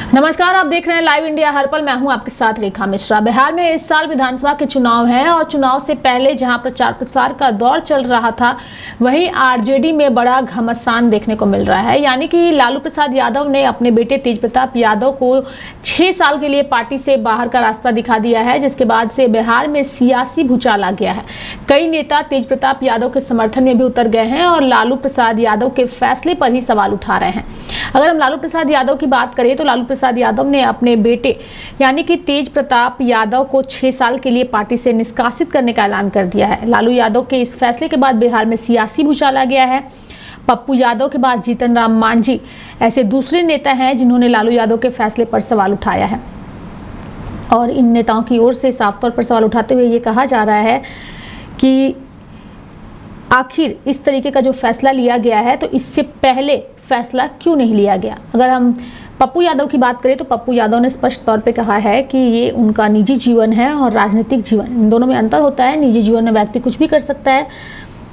नमस्कार, आप देख रहे हैं लाइव इंडिया हर पल। मैं हूं आपके साथ रेखा मिश्रा। बिहार में इस साल विधानसभा के चुनाव हैं और चुनाव से पहले जहां प्रचार प्रसार का दौर चल रहा था, वहीं आरजेडी में बड़ा घमासान देखने को मिल रहा है। यानी कि लालू प्रसाद यादव ने अपने बेटे तेज प्रताप यादव को 6 साल के लिए पार्टी से बाहर का रास्ता दिखा दिया है, जिसके बाद से बिहार में सियासी भूचाल आ गया है। कई नेता तेज प्रताप यादव के समर्थन में भी उतर गए हैं और लालू प्रसाद यादव के फैसले पर ही सवाल उठा रहे हैं। अगर हम लालू प्रसाद यादव की बात करें तो लालू प्रसाद यादव ने अपने बेटे यानी कि तेज प्रताप यादव को 6 साल के लिए पार्टी से निष्कासित करने का ऐलान कर दिया है। लालू यादव के इस फैसले के बाद बिहार में सियासी भूचाल आ गया है। पप्पू यादव के बाद जीतन राम मांझी ऐसे दूसरे नेता हैं जिन्होंने लालू यादव के फैसले पर सवाल उठाया है और इन नेताओं की ओर से साफ तौर पर सवाल उठाते हुए ये कहा जा रहा है कि आखिर इस तरीके का जो फैसला लिया गया है तो इससे पहले फैसला क्यों नहीं लिया गया। अगर हम पप्पू यादव की बात करें तो पप्पू यादव ने स्पष्ट तौर पे कहा है कि ये उनका निजी जीवन है और राजनीतिक जीवन, इन दोनों में अंतर होता है। निजी जीवन में व्यक्ति कुछ भी कर सकता है।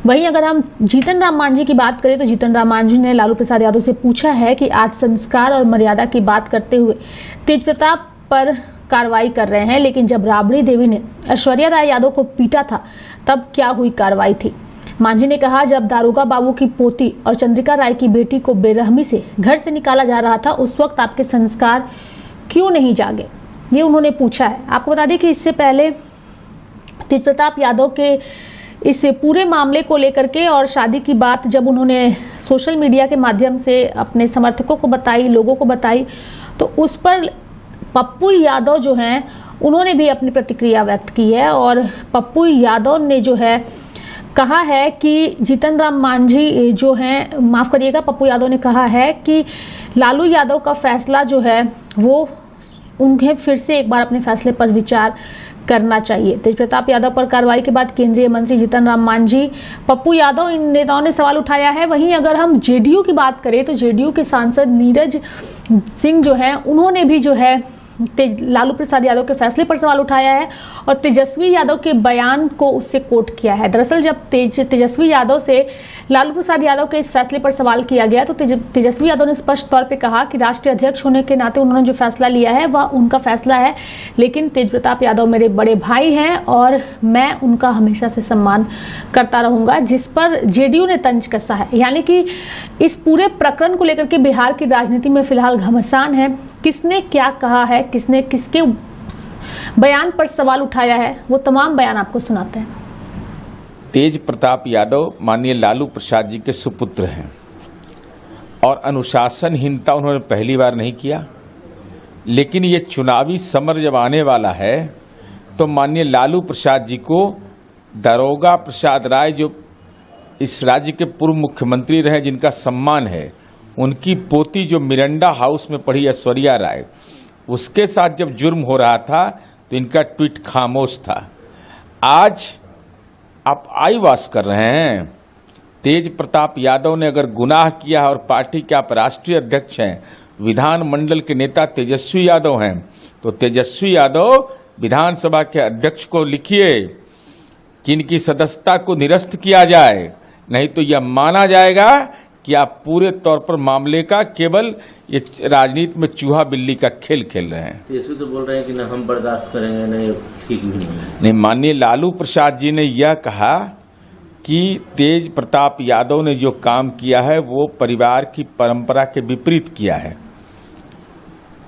वहीं अगर हम जीतन राम मांझी की बात करें तो जीतन राम मांझी ने लालू प्रसाद यादव से पूछा है कि आज संस्कार और मर्यादा की बात करते हुए तेज प्रताप पर कार्रवाई कर रहे हैं, लेकिन जब राबड़ी देवी ने ऐश्वर्या राय यादव को पीटा था तब क्या हुई कार्रवाई थी। मांझी ने कहा, जब दारोगा बाबू की पोती और चंद्रिका राय की बेटी को बेरहमी से घर से निकाला जा रहा था, उस वक्त आपके संस्कार क्यों नहीं जागे, ये उन्होंने पूछा है। आपको बता दें कि इससे पहले तेज प्रताप यादव के इस पूरे मामले को लेकर के और शादी की बात जब उन्होंने सोशल मीडिया के माध्यम से अपने समर्थकों को बताई, लोगों को बताई, तो उस पर पप्पू यादव जो हैं उन्होंने भी अपनी प्रतिक्रिया व्यक्त की है और पप्पू यादव ने जो है कहा है कि जीतन राम मांझी जो हैं, माफ़ करिएगा, पप्पू यादव ने कहा है कि लालू यादव का फैसला जो है वो उन्हें फिर से एक बार अपने फैसले पर विचार करना चाहिए। तेज प्रताप यादव पर कार्रवाई के बाद केंद्रीय मंत्री जीतन राम मांझी, पप्पू यादव, इन नेताओं ने सवाल उठाया है। वहीं अगर हम जेडीयू की बात करें तो जेडीयू के सांसद नीरज सिंह जो हैं उन्होंने भी जो है लालू प्रसाद यादव के फैसले पर सवाल उठाया है और तेजस्वी यादव के बयान को उससे कोट किया है। दरअसल जब तेजस्वी यादव से लालू प्रसाद यादव के इस फैसले पर सवाल किया गया तो तेजस्वी यादव ने स्पष्ट तौर पे कहा कि राष्ट्रीय अध्यक्ष होने के नाते उन्होंने जो फैसला लिया है वह उनका फैसला है, लेकिन तेज प्रताप यादव मेरे बड़े भाई हैं और मैं उनका हमेशा से सम्मान करता रहूँगा, जिस पर जेडीयू ने तंज कसा है। यानी कि इस पूरे प्रकरण को लेकर के बिहार की राजनीति में फिलहाल घमासान है। किसने क्या कहा है, किसने किसके बयान पर सवाल उठाया है, वो तमाम बयान आपको सुनाते हैं। तेज प्रताप यादव माननीय लालू प्रसाद जी के सुपुत्र हैं और अनुशासनहीनता उन्होंने पहली बार नहीं किया, लेकिन ये चुनावी समर जब आने वाला है तो माननीय लालू प्रसाद जी को दारोगा प्रसाद राय, जो इस राज्य के पूर्व मुख्यमंत्री रहे, जिनका सम्मान है, उनकी पोती जो मिरांडा हाउस में पढ़ी ऐश्वर्या राय, उसके साथ जब जुर्म हो रहा था तो इनका ट्वीट खामोश था। आज आप आईवास कर रहे हैं। तेज प्रताप यादव ने अगर गुनाह किया और पार्टी के आप राष्ट्रीय अध्यक्ष हैं, विधानमंडल के नेता तेजस्वी यादव हैं, तो तेजस्वी यादव विधानसभा के अध्यक्ष को लिखिए कि इनकी सदस्यता को निरस्त किया जाए, नहीं तो यह माना जाएगा कि आप पूरे तौर पर मामले का केवल ये राजनीति में चूहा बिल्ली का खेल खेल रहे हैं। तेजस्वी तो बोल रहे हैं कि ना हम बर्दाश्त करेंगे, ना ये ठीक भी नहीं। माननीय लालू प्रसाद जी ने यह कहा कि तेज प्रताप यादव ने जो काम किया है वो परिवार की परंपरा के विपरीत किया है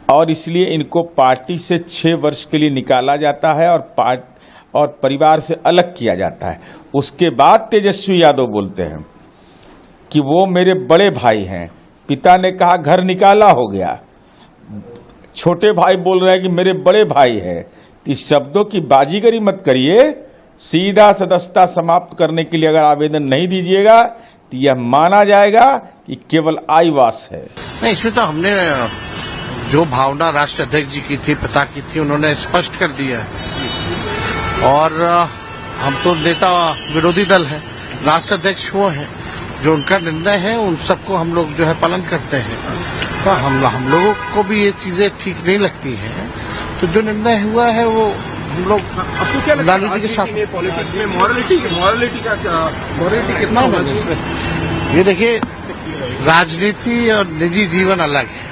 और इसलिए इनको पार्टी से 6 वर्ष के लिए निकाला जाता है और परिवार से अलग किया जाता है। उसके बाद तेजस्वी यादव बोलते हैं कि वो मेरे बड़े भाई हैं। पिता ने कहा घर निकाला हो गया, छोटे भाई बोल रहे हैं कि मेरे बड़े भाई है। तो इस शब्दों की बाजीगरी मत करिए। सीधा सदस्यता समाप्त करने के लिए अगर आवेदन नहीं दीजिएगा तो यह माना जाएगा कि केवल आईवास है। नहीं, इसमें तो हमने जो भावना राष्ट्रीय अध्यक्ष जी की थी, पिता की थी, उन्होंने स्पष्ट कर दिया है और हम तो नेता विरोधी दल है, राष्ट्रीय अध्यक्ष वो है, जो उनका निर्णय है उन सबको हम लोग जो है पालन करते हैं। तो हम लोगों को भी ये चीजें ठीक नहीं लगती हैं, तो जो निर्णय हुआ है वो हम लोग लालू जी के साथ। पॉलिटिक्स में मॉरलिटी कितना होना चाहिए? ये देखिए, राजनीति और निजी जीवन अलग है।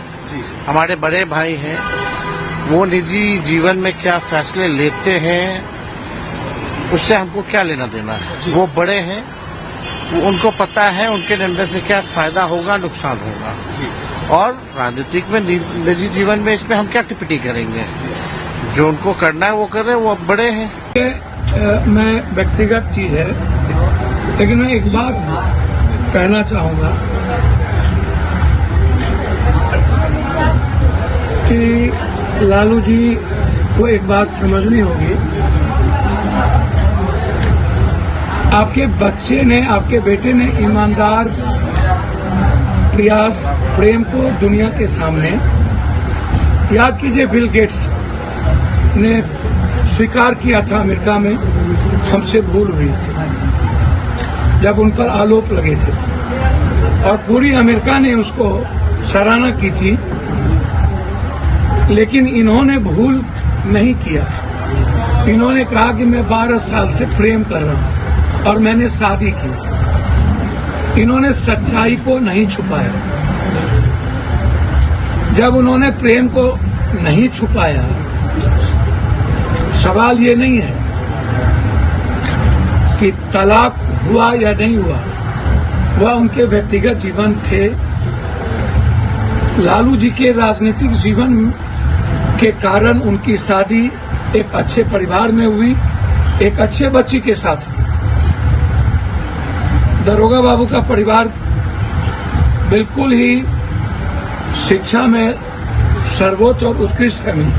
हमारे बड़े भाई हैं, वो निजी जीवन में क्या फैसले लेते हैं उससे हमको क्या लेना देना है। वो बड़े हैं, उनको पता है उनके निर्णय से क्या फायदा होगा, नुकसान होगा। और राजनीतिक में निजी जीवन में इसमें हम क्या टिप्पणी करेंगे। जो उनको करना है वो कर रहे हैं, वो बड़े हैं। मैं व्यक्तिगत चीज है, लेकिन मैं एक बात कहना चाहूंगा कि लालू जी को एक बात समझनी होगी। आपके बच्चे ने, आपके बेटे ने ईमानदार प्रयास प्रेम को दुनिया के सामने, याद कीजिए बिल गेट्स ने स्वीकार किया था अमेरिका में, हमसे भूल हुई जब उन पर आरोप लगे थे, और पूरी अमेरिका ने उसको सराहना की थी। लेकिन इन्होंने भूल नहीं किया। इन्होंने कहा कि मैं 12 साल से प्रेम कर रहा हूं और मैंने शादी की। इन्होंने सच्चाई को नहीं छुपाया। जब उन्होंने प्रेम को नहीं छुपाया, सवाल ये नहीं है कि तलाक हुआ या नहीं हुआ, वह उनके व्यक्तिगत जीवन थे। लालू जी के राजनीतिक जीवन के कारण उनकी शादी एक अच्छे परिवार में हुई, एक अच्छे बच्ची के साथ हुई। दरोगा बाबू का परिवार बिल्कुल ही शिक्षा में सर्वोच्च और उत्कृष्ट फैमिली,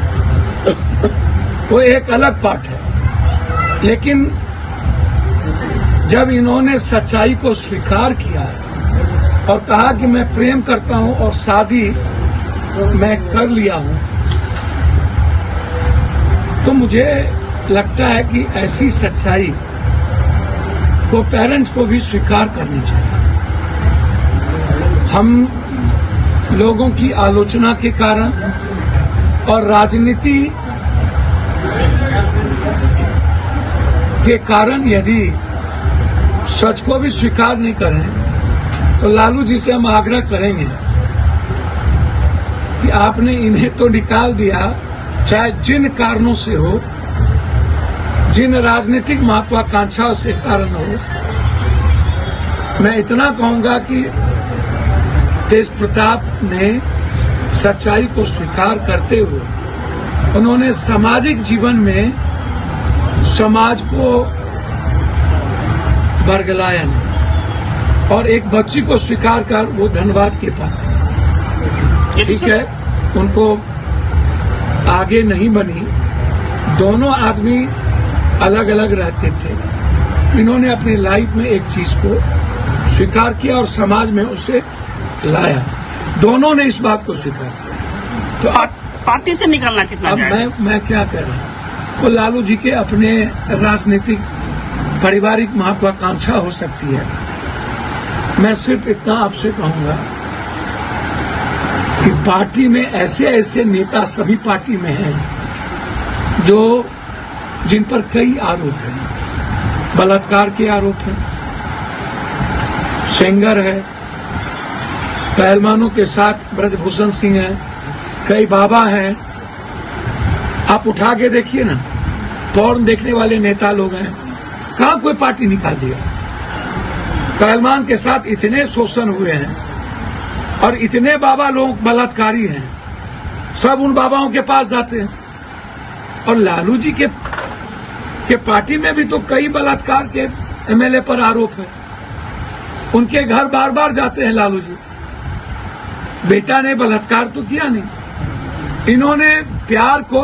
वो एक अलग पाठ है। लेकिन जब इन्होंने सच्चाई को स्वीकार किया और कहा कि मैं प्रेम करता हूं और शादी मैं कर लिया हूं, तो मुझे लगता है कि ऐसी सच्चाई को पेरेंट्स को भी स्वीकार करनी चाहिए। हम लोगों की आलोचना के कारण और राजनीति के कारण यदि सच को भी स्वीकार नहीं करें, तो लालू जी से हम आग्रह करेंगे कि आपने इन्हें तो निकाल दिया, चाहे जिन कारणों से हो, जिन राजनीतिक महत्वाकांक्षाओं से कारण हो। मैं इतना कहूंगा कि तेज प्रताप ने सच्चाई को स्वीकार करते हुए उन्होंने सामाजिक जीवन में समाज को बरगलाया नहीं, और एक बच्ची को स्वीकार कर वो धन्यवाद के पात्र। ठीक है, उनको आगे नहीं बनी, दोनों आदमी अलग अलग रहते थे। इन्होंने अपनी लाइफ में एक चीज को स्वीकार किया और समाज में उसे लाया। दोनों ने इस बात को स्वीकार किया। तो पार्टी से निकलना कितना अब मैं क्या कह रहा हूँ, वो लालू जी के अपने राजनीतिक पारिवारिक महत्वाकांक्षा हो सकती है। मैं सिर्फ इतना आपसे कहूंगा कि पार्टी में ऐसे ऐसे नेता सभी पार्टी में हैं जो जिन पर कई आरोप हैं। बलात्कार के आरोप हैं, सेंगर है, पहलवानों के साथ ब्रजभूषण सिंह है, कई बाबा हैं। आप उठा के देखिए ना, पॉर्न देखने वाले नेता लोग हैं, कहां कोई पार्टी निकाल दिया। पहलवान के साथ इतने शोषण हुए हैं और इतने बाबा लोग बलात्कारी हैं, सब उन बाबाओं के पास जाते हैं। और लालू जी के पार्टी में भी तो कई बलात्कार के एमएलए पर आरोप है। उनके घर बार बार जाते हैं लालू जी। बेटा ने बलात्कार तो किया नहीं, इन्होंने प्यार को,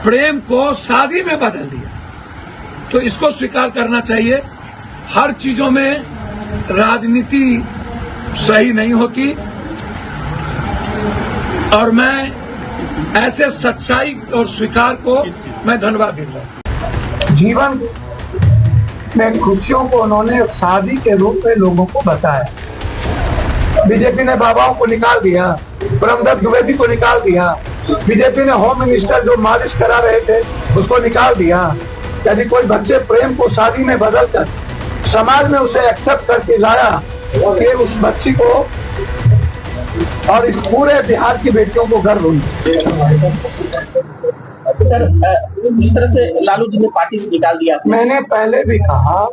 प्रेम को शादी में बदल दिया। तो इसको स्वीकार करना चाहिए। हर चीजों में राजनीति सही नहीं होती, और मैं ऐसे सच्चाई और स्वीकार को मैं धन्यवाद देता हूं। जीवन में खुशियों को उन्होंने शादी के रूप में लोगों को बताया। बीजेपी ने बाबाओं को निकाल दिया, ब्रह्मदत्त द्विवेदी को निकाल दिया। बीजेपी ने होम मिनिस्टर जो मालिश करा रहे थे उसको निकाल दिया। यदि कोई बच्चे प्रेम को शादी में बदलकर समाज में उसे एक्सेप्ट करके लाया कि उस बच्ची को और इस पूरे बिहार की बेटियों को गर्व होना। सर, जिस तरह से लालू जी ने पार्टी से निकाल दिया, मैंने पहले भी कहा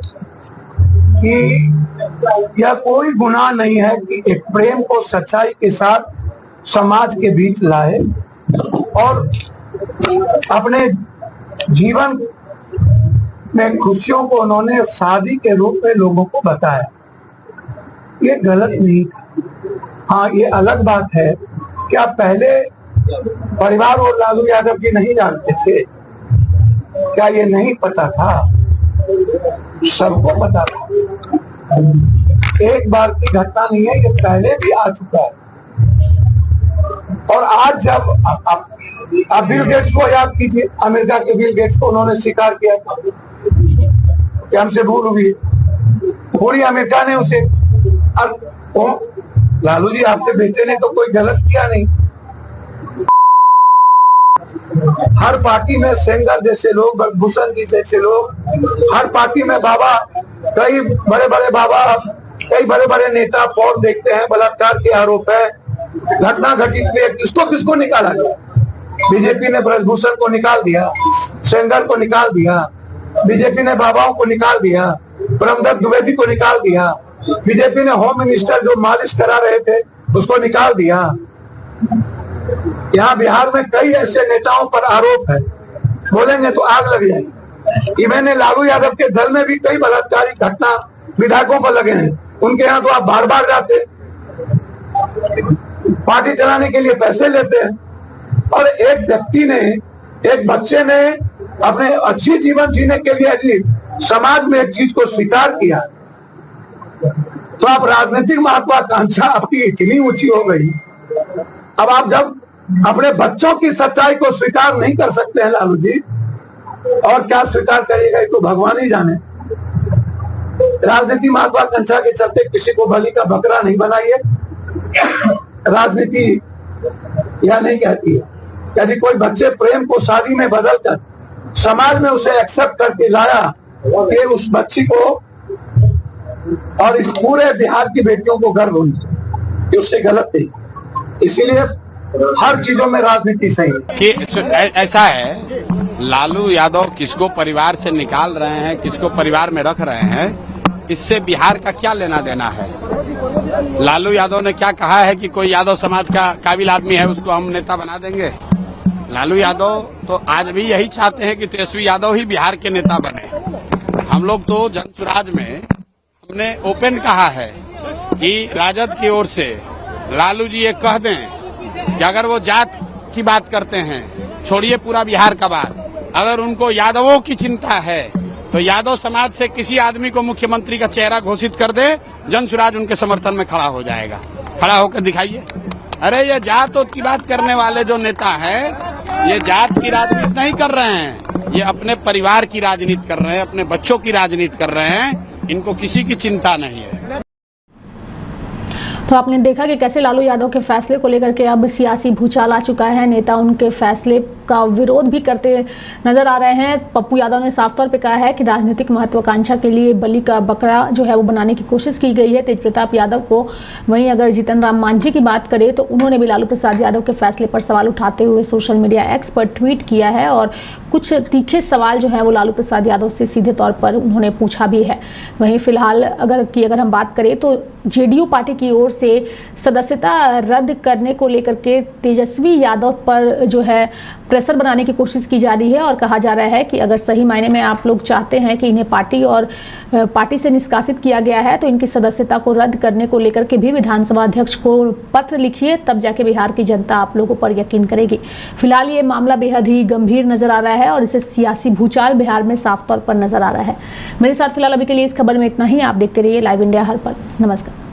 कि यह कोई गुनाह नहीं है कि एक प्रेम को सच्चाई के साथ समाज के बीच लाए और अपने जीवन में खुशियों को उन्होंने शादी के रूप में लोगों को बताया। ये गलत नहीं था। हाँ, ये अलग बात है कि आप पहले परिवार और लालू यादव जी नहीं जानते थे क्या? ये नहीं पता था? सबको पता था। एक बार की घटना नहीं है, ये पहले भी आ चुका है। और आज जब आप बिल गेट्स को याद कीजिए, अमेरिका के बिल गेट्स को उन्होंने स्वीकार किया था कि हमसे भूल हुई। पूरी अमेरिका ने उसे, अब लालू जी आपके बेटे ने तो कोई गलत किया नहीं। हर पार्टी में सेंगर जैसे लोग, भूषण जी जैसे लोग, हर पार्टी में बाबा, कई बड़े बड़े बाबा, कई बड़े बड़े नेता फौज देखते हैं, बलात्कार के आरोप है, घटना घटित हुई है। किसको निकाला गया? बीजेपी ने ब्रजभूषण को निकाल दिया, सेंगर को निकाल दिया, बीजेपी ने बाबाओं को निकाल दिया, ब्रह्मदत्त द्विवेदी को निकाल दिया, बीजेपी ने होम मिनिस्टर जो मालिश करा रहे थे उसको निकाल दिया। यहाँ बिहार में कई ऐसे नेताओं पर आरोप है, बोलेंगे तो आग लग जाएगी। इवन लालू यादव के दल में भी कई बलात्कारी घटना विधायकों पर लगे हैं। उनके यहाँ तो आप बार बार जाते, पार्टी चलाने के लिए पैसे लेते हैं। और एक व्यक्ति ने, एक बच्चे ने अपने अच्छी जीवन जीने के लिए समाज में एक चीज को स्वीकार किया, तो आप राजनीतिक महत्वाकांक्षा आपकी इतनी ऊंची हो गई। अब आप जब अपने बच्चों की सच्चाई को स्वीकार नहीं कर सकते हैं लालू जी, और क्या स्वीकार करिएगा, तो भगवान ही जाने। राजनीति महत्वाकांक्षा के चलते किसी को बलि का बकरा नहीं बनाइए। राजनीति यह नहीं कहती है। यदि कोई बच्चे प्रेम को शादी में बदलकर समाज में उसे एक्सेप्ट करके लाया, ये उस बच्ची को और इस पूरे बिहार की बेटियों को गर्व होनी चाहिए कि उससे गलत नहीं। इसीलिए हर चीजों में राजनीति सही है। कि ऐसा है, लालू यादव किसको परिवार से निकाल रहे हैं, किसको परिवार में रख रहे हैं, इससे बिहार का क्या लेना देना है? लालू यादव ने क्या कहा है कि कोई यादव समाज का काबिल आदमी है उसको हम नेता बना देंगे? लालू यादव तो आज भी यही चाहते हैं कि तेजस्वी यादव ही बिहार के नेता बने। हम लोग तो जनसुराज में हमने ओपन कहा है कि राजद की ओर से लालू जी ये कह दें कि अगर वो जात की बात करते हैं, छोड़िए पूरा बिहार का बात, अगर उनको यादवों की चिंता है तो यादव समाज से किसी आदमी को मुख्यमंत्री का चेहरा घोषित कर दे, जनसुराज उनके समर्थन में खड़ा हो जाएगा। खड़ा होकर दिखाइए। अरे ये जात की बात करने वाले जो नेता हैं, ये जात की राजनीति नहीं कर रहे हैं, ये अपने परिवार की राजनीति कर रहे हैं, अपने बच्चों की राजनीति कर रहे हैं। इनको किसी की चिंता नहीं है। तो आपने देखा कि कैसे लालू यादव के फैसले को लेकर के अब सियासी भूचाल आ चुका है। नेता उनके फैसले का विरोध भी करते नजर आ रहे हैं। पप्पू यादव ने साफ तौर पे कहा है कि राजनीतिक महत्वाकांक्षा के लिए बलि का बकरा जो है वो बनाने की कोशिश की गई है तेज प्रताप यादव को। वहीं अगर जीतन राम मांझी की बात करें तो उन्होंने भी लालू प्रसाद यादव के फैसले पर सवाल उठाते हुए सोशल मीडिया एक्स पर ट्वीट किया है और कुछ तीखे सवाल जो है वो लालू प्रसाद यादव से सीधे तौर पर उन्होंने पूछा भी है। वहीं फिलहाल अगर हम बात करें तो जेडीयू पार्टी की ओर से सदस्यता रद्द करने को लेकर के तेजस्वी यादव पर जो है प्रेशर बनाने की कोशिश की जा रही है और कहा जा रहा है कि अगर सही मायने में आप लोग चाहते हैं कि इन्हें पार्टी से निष्कासित किया गया है तो इनकी सदस्यता को रद्द करने को लेकर के भी विधानसभा अध्यक्ष को पत्र लिखिए, तब जाके बिहार की जनता आप लोगों पर यकीन करेगी। फिलहाल ये मामला बेहद ही गंभीर नजर आ रहा है और इसे सियासी भूचाल बिहार में साफ तौर पर नजर आ रहा है। मेरे साथ फिलहाल अभी के लिए इस खबर में इतना ही। आप देखते रहिए लाइव इंडिया हर पल। नमस्कार।